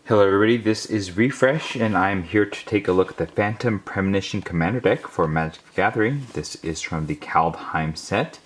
Hello everybody, this is Refresh, and I'm here to take a look at the Phantom Premonition Commander deck for Magic the Gathering. This is from the Kaldheim set.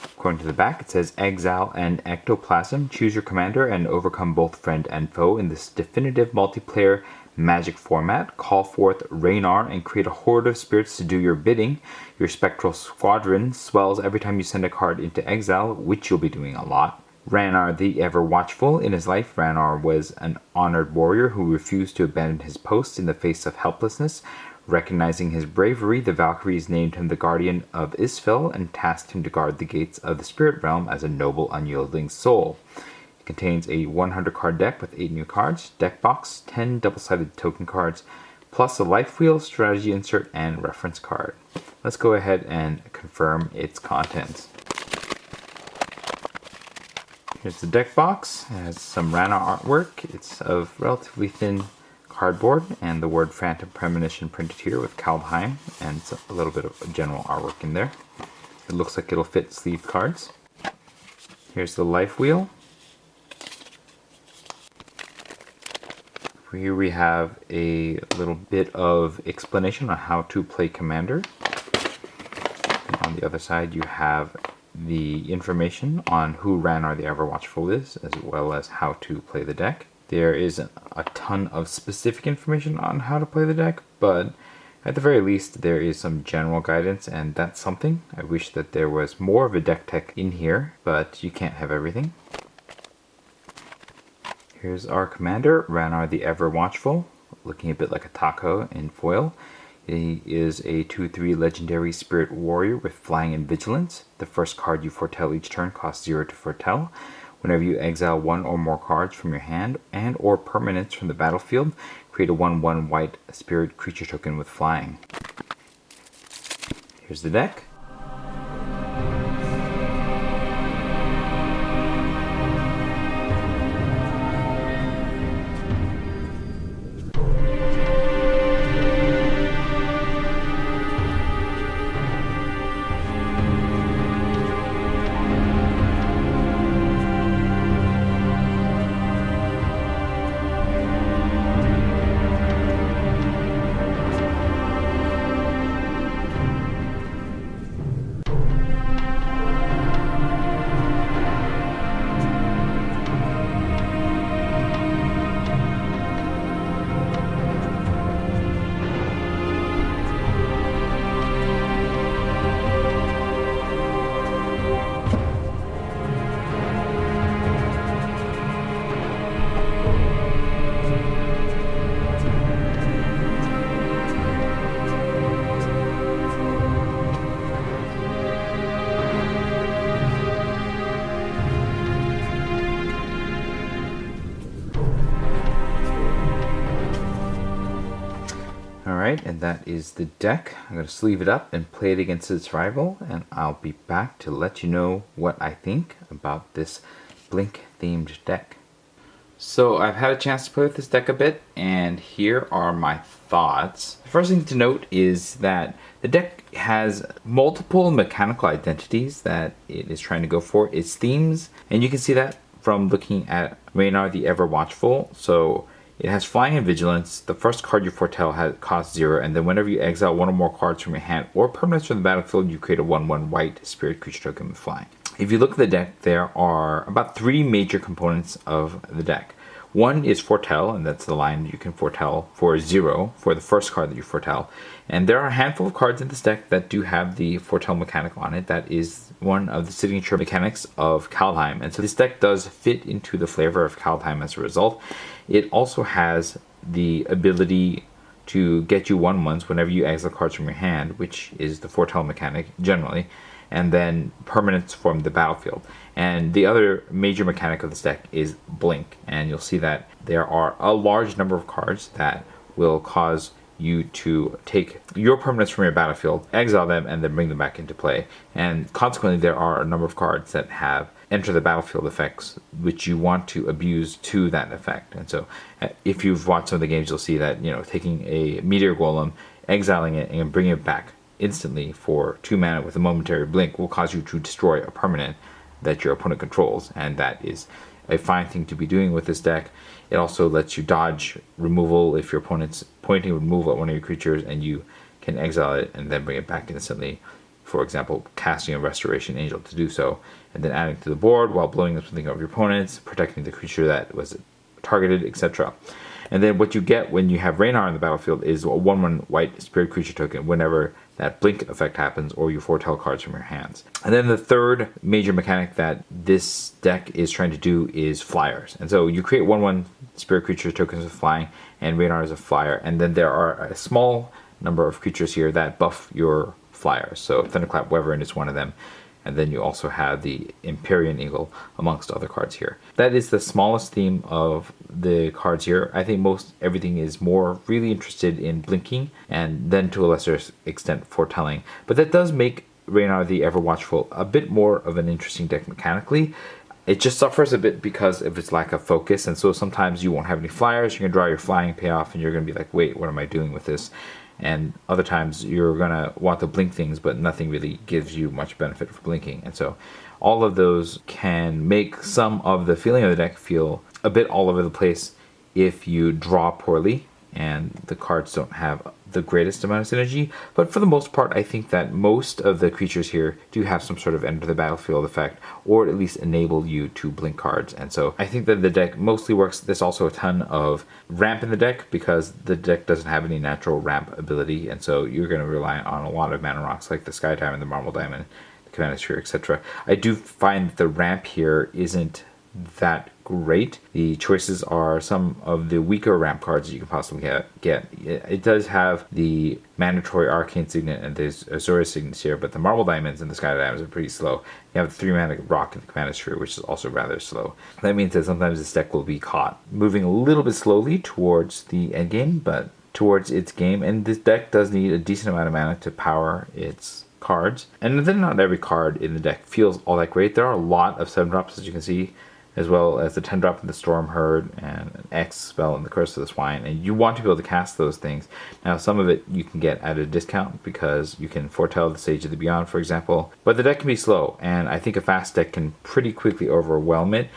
According to the back, it says Exile and Ectoplasm. Choose your commander and overcome both friend and foe in this definitive multiplayer Magic format. Call forth Raynar and create a horde of spirits to do your bidding. Your spectral squadron swells every time you send a card into exile, which you'll be doing a lot. Raynar the Ever Watchful. In his life, Raynar was an honored warrior who refused to abandon his post in the face of helplessness. Recognizing his bravery, the Valkyries named him the Guardian of Isfel and tasked him to guard the gates of the Spirit Realm as a noble, unyielding soul. It contains a 100-card deck with 8 new cards, deck box, 10 double-sided token cards, plus a life wheel, strategy insert, and reference card. Let's go ahead and confirm its contents. Here's the deck box. It has some Raynar artwork. It's of relatively thin cardboard, and the word Phantom Premonition printed here with Kaldheim, and a little bit of general artwork in there. It looks like it'll fit sleeved cards. Here's the life wheel. Here we have a little bit of explanation on how to play Commander. And on the other side you have the information on who Raynar the Ever Watchful is, as well as how to play the deck. There is a ton of specific information on how to play the deck, but at the very least there is some general guidance, and that's something. I wish that there was more of a deck tech in here, but you can't have everything. Here's our commander, Raynar the Ever Watchful, looking a bit like a taco in foil. He is a 2/3 legendary spirit warrior with flying and vigilance. The first card you foretell each turn costs 0 to foretell. Whenever you exile one or more cards from your hand and or permanents from the battlefield, create a 1/1 white spirit creature token with flying. Here's the deck. Alright, and that is the deck. I'm going to sleeve it up and play it against its rival, and I'll be back to let you know what I think about this Blink themed deck. So I've had a chance to play with this deck a bit, and here are my thoughts. The first thing to note is that the deck has multiple mechanical identities that it is trying to go for. Its themes, and you can see that from looking at Raynar the Ever Watchful. So it has flying and vigilance. The first card you foretell costs 0, and then whenever you exile one or more cards from your hand or permanents from the battlefield, you create a 1/1 white spirit creature token with flying. If you look at the deck, there are about 3 major components of the deck. One is foretell, and that's the line you can foretell for 0 for the first card that you foretell. And there are a handful of cards in this deck that do have the foretell mechanic on it. That is one of the signature mechanics of Kaldheim. And so this deck does fit into the flavor of Kaldheim as a result. It also has the ability to get you 1/1s whenever you exile cards from your hand, which is the foretell mechanic generally, and then permanents from the battlefield. And the other major mechanic of this deck is Blink, and you'll see that there are a large number of cards that will cause you to take your permanents from your battlefield, exile them, and then bring them back into play. And consequently, there are a number of cards that have enter the battlefield effects, which you want to abuse to that effect. And so if you've watched some of the games, you'll see that, you know, taking a Meteor Golem, exiling it, and bringing it back instantly for 2 mana with a momentary blink will cause you to destroy a permanent that your opponent controls, and that is a fine thing to be doing with this deck. It also lets you dodge removal if your opponent's pointing removal at one of your creatures, and you can exile it and then bring it back instantly. For example, casting a Restoration Angel to do so, and then adding to the board while blowing up something of your opponent's, protecting the creature that was targeted, etc. And then what you get when you have Raynar in the battlefield is a 1/1 white spirit creature token whenever that blink effect happens, or you foretell cards from your hands. And then the third major mechanic that this deck is trying to do is flyers. And so you create 1/1 spirit creature tokens with flying, and Raynar is a flyer. And then there are a small number of creatures here that buff your flyers. So Thunderclap Wyvern is one of them. And then you also have the Empyrean Eagle amongst other cards here. That is the smallest theme of the cards here. I think most everything is more really interested in blinking, and then to a lesser extent foretelling. But that does make Raynar the Ever-Watchful a bit more of an interesting deck mechanically. It just suffers a bit because of its lack of focus, and so sometimes you won't have any flyers. You're going to draw your flying payoff, and you're going to be like, wait, what am I doing with this? And other times you're going to want to blink things, but nothing really gives you much benefit for blinking. And so all of those can make some of the feeling of the deck feel a bit all over the place if you draw poorly and the cards don't have the greatest amount of synergy. But for the most part, I think that most of the creatures here do have some sort of enter the battlefield effect, or at least enable you to blink cards. And so I think that the deck mostly works. There's also a ton of ramp in the deck because the deck doesn't have any natural ramp ability, and so you're going to rely on a lot of mana rocks like the Sky Diamond, the Marble Diamond, the Commander Sphere, etc. I do find that the ramp here isn't that great. The choices are some of the weaker ramp cards that you can possibly get. It does have the mandatory Arcane Signet and there's Azorius Signets here, but the Marble Diamonds and the Sky Diamonds are pretty slow. You have the 3-mana rock in the Commander Sphere, which is also rather slow. That means that sometimes this deck will be caught moving a little bit slowly towards the endgame, but towards its game. And this deck does need a decent amount of mana to power its cards. And then not every card in the deck feels all that great. There are a lot of 7-drops, as you can see, as well as the 10-drop in the Storm Herd and an X spell in the Curse of the Swine, and you want to be able to cast those things. Now, some of it you can get at a discount because you can foretell the Sage of the Beyond, for example, but the deck can be slow, and I think a fast deck can pretty quickly overwhelm it.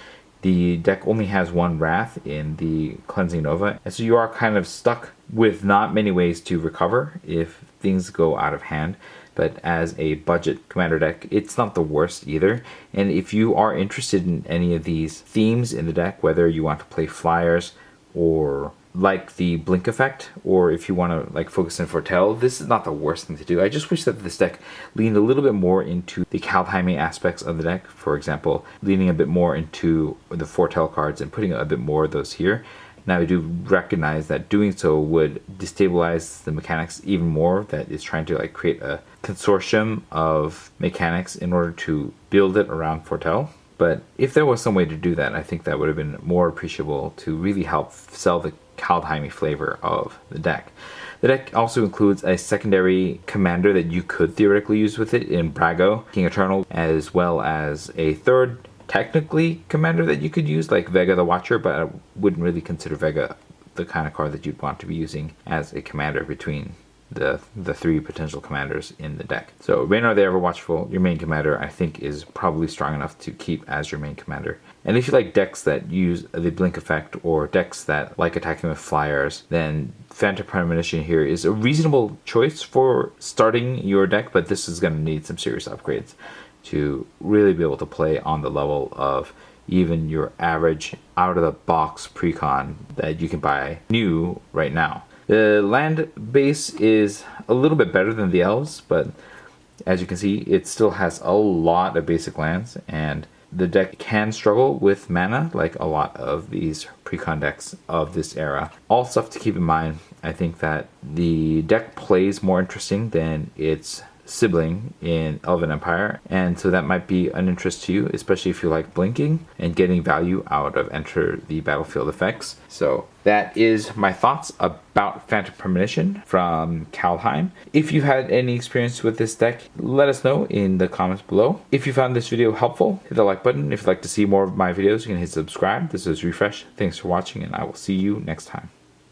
The deck only has one Wrath in the Cleansing Nova, and so you are kind of stuck with not many ways to recover if things go out of hand. But as a budget commander deck, it's not the worst either. And if you are interested in any of these themes in the deck, whether you want to play flyers or like the blink effect, or if you want to like focus and foretell, this is not the worst thing to do. I just wish that this deck leaned a little bit more into the Kaldheim aspects of the deck. For example, leaning a bit more into the foretell cards and putting a bit more of those here. Now, I do recognize that doing so would destabilize the mechanics even more, that is trying to like create a consortium of mechanics in order to build it around foretell. But if there was some way to do that, I think that would have been more appreciable to really help sell the Kaldheim flavor of the deck. The deck also includes a secondary commander that you could theoretically use with it in Brago, King Eternal, as well as a third technically commander that you could use, like Vega the Watcher, but I wouldn't really consider Vega the kind of card that you'd want to be using as a commander between the three potential commanders in the deck. So Raynar the Ever-Watchful, your main commander, I think is probably strong enough to keep as your main commander. And if you like decks that use the blink effect or decks that like attacking with flyers, then Phantom Premonition here is a reasonable choice for starting your deck, but this is going to need some serious upgrades to really be able to play on the level of even your average out-of-the-box precon that you can buy new right now. The land base is a little bit better than the elves, but as you can see, it still has a lot of basic lands, and the deck can struggle with mana like a lot of these precon decks of this era. All stuff to keep in mind. I think that the deck plays more interesting than its sibling in Elven Empire, and so that might be an interest to you, especially if you like blinking and getting value out of enter the battlefield effects. So that is my thoughts about Phantom Premonition from Kaldheim. If you've had any experience with this deck, let us know in the comments below. If you found this video helpful, hit the like button. If you'd like to see more of my videos, you can hit subscribe. This is Refresh. Thanks for watching, and I will see you next time.